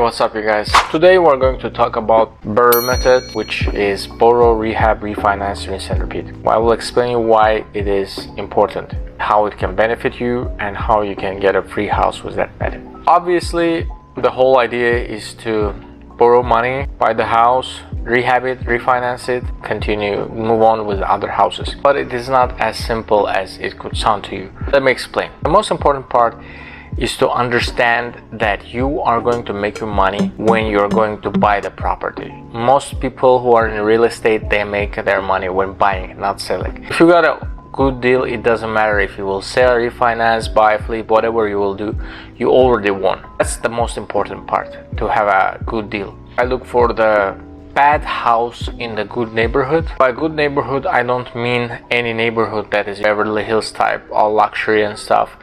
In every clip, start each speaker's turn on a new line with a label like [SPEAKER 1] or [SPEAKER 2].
[SPEAKER 1] what's up you guys? Today we're going to talk about BRRRR method, which is borrow, rehab, refinance, rinse and repeat. I will explain you why it is important, how it can benefit you, and how you can get a free house with that method. Obviously, the whole idea is to borrow money, buy the house, rehab it, refinance it, continue, move on with other houses. But it is not as simple as it could sound to you. Let me explain. The most important part is to understand that you are going to make your money when you're going to buy the property. Most people who are in real estate, they make their money when buying, not selling. If you got a good deal, it doesn't matter if you will sell, refinance, buy, flip, whatever you will do, you already won. That's the most important part, to have a good deal. I look for the bad house in the good neighborhood. By good neighborhood, I don't mean any neighborhood that is Beverly Hills type, all luxury and stuff.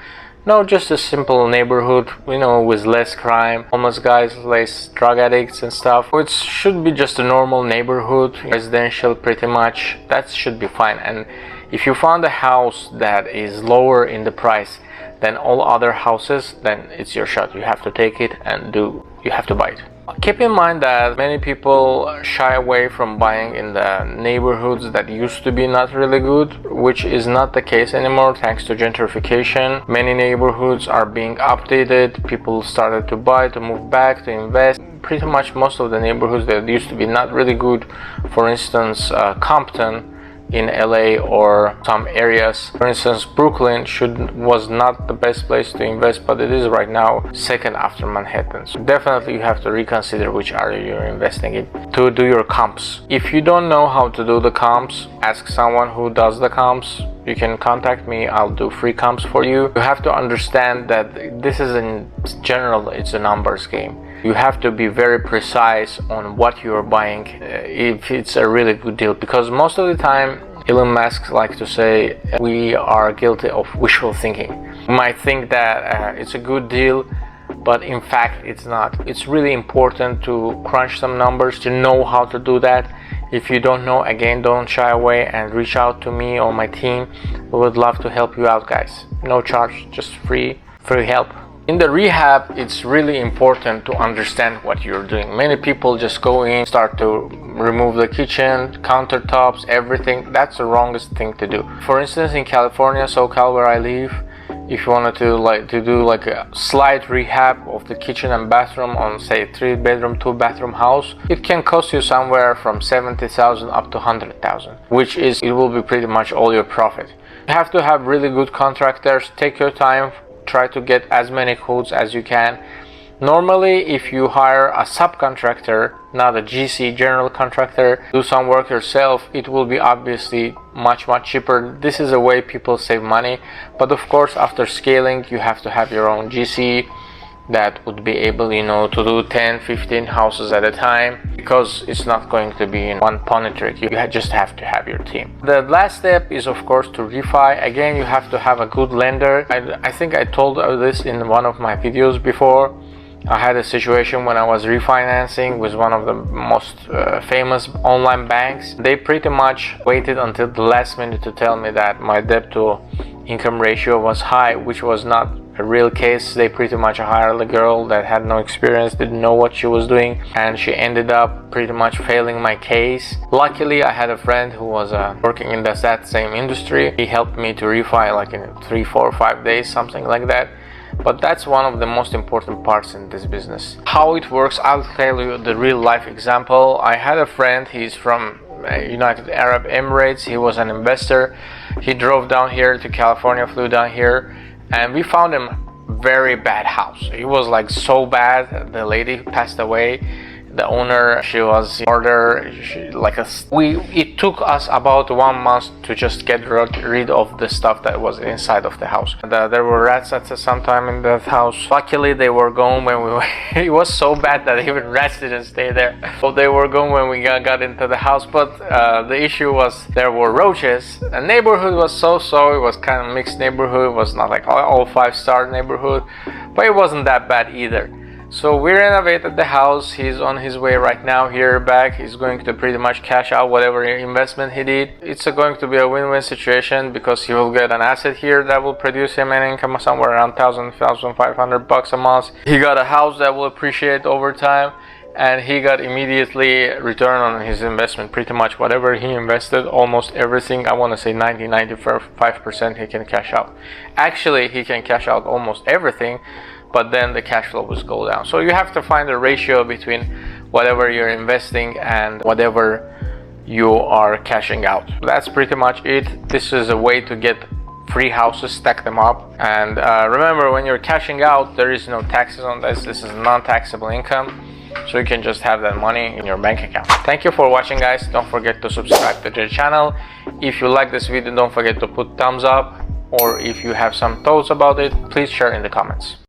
[SPEAKER 1] No, just a simple neighborhood, with less crime, homeless guys, less drug addicts and stuff. It should be just a normal neighborhood, residential pretty much. That should be fine. And if you found a house that is lower in the price than all other houses, then it's your shot. You have to take it and you have to buy it. Keep in mind that many people shy away from buying in the neighborhoods that used to be not really good, which is not the case anymore thanks to gentrification. Many neighborhoods are being updated. People started to buy, to move back, to invest. Pretty much most of the neighborhoods that used to be not really good, for instance, Compton in LA or some areas, for instance Brooklyn was not the best place to invest, but it is right now second after Manhattan. So definitely you have to reconsider which area you're investing in to do your comps. If you don't know how to do the comps, ask someone who does the comps. You can contact me, I'll do free comps for you. You have to understand that this is in general, it's a numbers game. You have to be very precise on what you are buying if it's a really good deal, because most of the time Elon Musk likes to say we are guilty of wishful thinking. You might think that it's a good deal, but in fact it's not. It's really important to crunch some numbers, to know how to do that. If you don't know, again, don't shy away and reach out to me or my team. We would love to help you out, guys. No charge, just free help. In the rehab, it's really important to understand what you're doing. Many people just go in, start to remove the kitchen, countertops, everything. That's the wrongest thing to do. For instance, in California, SoCal, where I live, if you wanted to do like a slight rehab of the kitchen and bathroom on, say, 3-bedroom, 2-bathroom house, it can cost you somewhere from $70,000 up to $100,000, which is, it will be pretty much all your profit. You have to have really good contractors. Take your time. Try to get as many quotes as you can. Normally, if you hire a subcontractor, not a GC, general contractor, do some work yourself, it will be obviously much cheaper. This is a way people save money. But of course, after scaling, you have to have your own GC that would be able, to do 10, 15 houses at a time, because it's not going to be in one pony trick. You just have to have your team. The last step is, of course, to refi. Again, you have to have a good lender. I think I told this in one of my videos before. I had a situation when I was refinancing with one of the most famous online banks. They pretty much waited until the last minute to tell me that my debt to income ratio was high, which was not a real case. They pretty much hired a girl that had no experience, didn't know what she was doing, and she ended up pretty much failing my case. Luckily, I had a friend who was working in that same industry. He helped me to refi like in 3, 4, 5 days, something like that. But that's one of the most important parts in this business. How it works, I'll tell you the real life example. I had a friend, he's from United Arab Emirates. He was an investor. He drove down here to California, flew down here, and we found him very bad house. It was like so bad. The lady passed away. The owner, she was murdered. It took us about 1 month to just get rid of the stuff that was inside of the house. There were rats at some time in that house. Luckily, they were gone when we it was so bad that even rats didn't stay there. So they were gone when we got into the house. But the issue was there were roaches. The neighborhood was so-so. It was kind of mixed neighborhood. It was not like all 5-star neighborhood, but it wasn't that bad either. So we renovated the house. He's on his way right now here back. He's going to pretty much cash out whatever investment he did. It's going to be a win-win situation because he will get an asset here that will produce him an income somewhere around $1,500 a month. He got a house that will appreciate over time, and he got immediately return on his investment. Pretty much whatever he invested, almost everything, I want to say 90-95% he can cash out. Actually, he can cash out almost everything, but then the cash flow will go down. So you have to find a ratio between whatever you're investing and whatever you are cashing out. That's pretty much it. This is a way to get free houses, stack them up. And remember, when you're cashing out, there is no taxes on this. This is non-taxable income. So you can just have that money in your bank account. Thank you for watching, guys. Don't forget to subscribe to the channel. If you like this video, don't forget to put thumbs up. Or if you have some thoughts about it, please share in the comments.